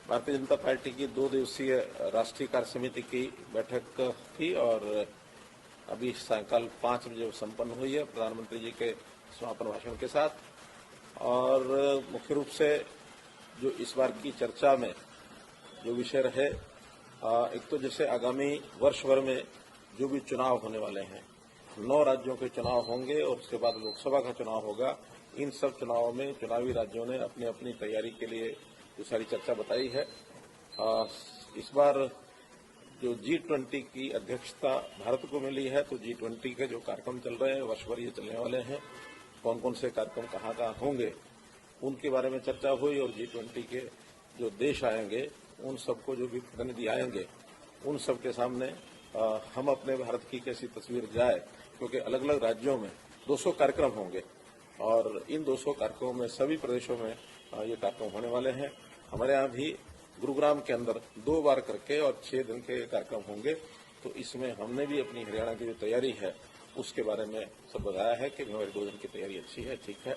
Bharatiya Janata party की 2 दिवसीय राष्ट्रीय कार्य समिति की बैठक थी और अभी सायंकाल 5 बजे संपन्न हुई है प्रधानमंत्री जी के समापन भाषण के साथ। और मुख्य रूप से जो इस बार की चर्चा में जो विषय रहे, एक तो जैसे आगामी वर्ष भर में जो भी चुनाव होने वाले हैं, 9 राज्यों के चुनाव होंगे और उसके बाद लोकसभा का चुनाव होगा। इन सब चुनावों में चुनावी राज्यों ने अपनी अपनी तैयारी के लिए जो सारी चर्चा बताई है। इस बार जो G20 की अध्यक्षता भारत को मिली है, तो G20 के जो कार्यक्रम चल रहे हैं वर्ष भर ये चलने वाले हैं, कौन कौन से कार्यक्रम कहाँ कहाँ होंगे उनके बारे में चर्चा हुई। और G20 के जो देश आएंगे, उन सबको जो भी प्रतिनिधि आएंगे, उन सब के सामने हम अपने भारत की कैसी तस्वीर जाए, क्योंकि अलग अलग राज्यों में 200 कार्यक्रम होंगे और इन 200 कार्यक्रमों में सभी प्रदेशों में ये कार्यक्रम होने वाले हैं। हमारे यहाँ भी गुरुग्राम के अंदर 2 बार करके और 6 दिन के कार्यक्रम होंगे। तो इसमें हमने भी अपनी हरियाणा की जो तैयारी है उसके बारे में सब बताया है कि हमारी 2 दिन की तैयारी अच्छी है, ठीक है।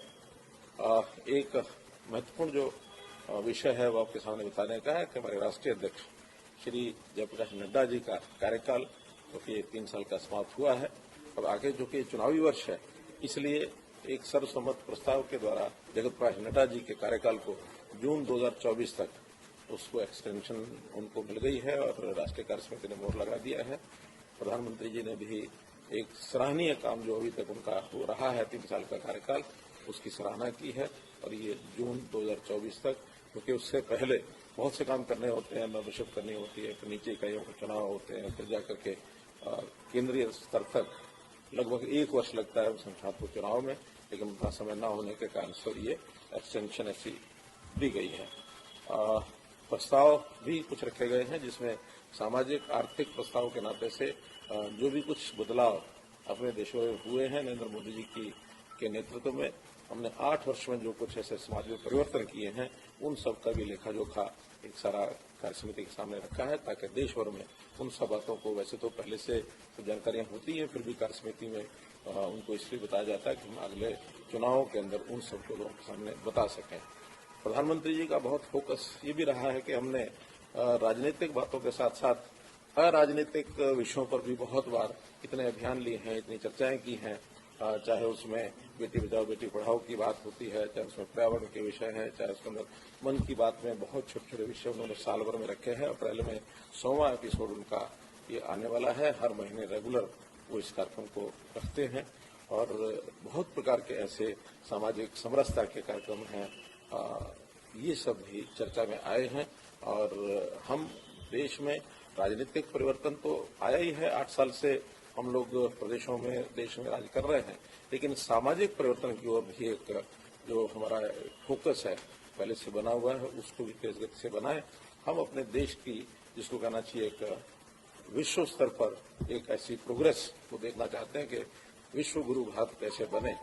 एक महत्वपूर्ण जो विषय है वो आपके सामने बताने का है कि हमारे राष्ट्रीय अध्यक्ष श्री जयप्रकाश नड्डा जी का कार्यकाल क्योंकि 3 साल का समाप्त हुआ है। अब आगे जो कि चुनावी वर्ष है, इसलिए एक सर्वसम्मत प्रस्ताव के द्वारा जगत प्रकाश नड्डा जी के कार्यकाल को जून 2024 तक उसको एक्सटेंशन उनको मिल गई है और राष्ट्रीय कार्य समिति ने मोहर लगा दिया है। प्रधानमंत्री जी ने भी एक सराहनीय काम जो अभी तक उनका हो रहा है 3 साल का कार्यकाल, उसकी सराहना की है। और ये जून 2024 तक, क्योंकि उससे पहले बहुत से काम करने होते हैं, मेंबरशिप करनी होती है, फिर नीचे इकाइयों के चुनाव होते हैं, फिर जाकर के केंद्रीय स्तर तक लगभग 1 वर्ष लगता है संसद को चुनाव में, लेकिन उतना समय न होने के कारण से ये एक्सटेंशन ऐसी दी गई है। प्रस्ताव भी कुछ रखे गए हैं जिसमें सामाजिक आर्थिक प्रस्ताव के नाते से जो भी कुछ बदलाव अपने देशों में हुए हैं नरेंद्र मोदी जी के नेतृत्व में, हमने 8 वर्ष में जो कुछ ऐसे समाज में परिवर्तन किए हैं, उन सब का भी लेखा जोखा एक सारा कार्य समिति के सामने रखा है, ताकि देश भर में उन सब बातों को, वैसे तो पहले से जानकारियां होती हैं, फिर भी कार्य समिति में उनको इसलिए बताया जाता है कि हम अगले चुनावों के अंदर उन सबको लोगों के सामने बता सकें। प्रधानमंत्री जी का बहुत फोकस ये भी रहा है कि हमने राजनीतिक बातों के साथ साथ अराजनीतिक विषयों पर भी बहुत बार इतने अभियान लिए हैं, इतनी चर्चाएं की हैं, चाहे उसमें बेटी बचाओ बेटी पढ़ाओ की बात होती है, चाहे उसमें पर्यावरण के विषय हैं, चाहे उसके अंदर मन की बात में बहुत छोटे छोटे विषय उन्होंने साल भर में रखे हैं। अप्रैल में 100वां एपिसोड उनका ये आने वाला है। हर महीने रेगुलर वो इस कार्यक्रम को रखते हैं और बहुत प्रकार के ऐसे सामाजिक समरसता के कार्यक्रम हैं, ये सब भी चर्चा में आए हैं। और हम देश में राजनीतिक परिवर्तन तो आया ही है, 8 साल से हम लोग प्रदेशों में देश में राज कर रहे हैं, लेकिन सामाजिक परिवर्तन की ओर भी एक जो हमारा फोकस है पहले से बना हुआ है, उसको भी तेज गति से बनाए। हम अपने देश की, जिसको कहना चाहिए एक विश्व स्तर पर एक ऐसी प्रोग्रेस को देखना चाहते हैं कि विश्व गुरु भारत कैसे बने।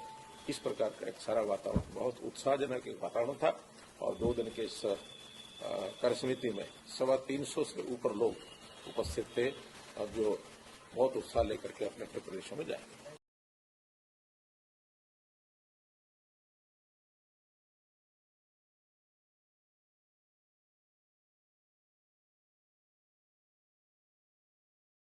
इस प्रकार का एक सारा वातावरण, बहुत उत्साहजनक एक वातावरण था। और 2 दिन के इस कार्य समिति में 350 से ऊपर लोग उपस्थित थे और जो बहुत उत्साह लेकर के अपने अपने प्रदेशों में जाएंगे।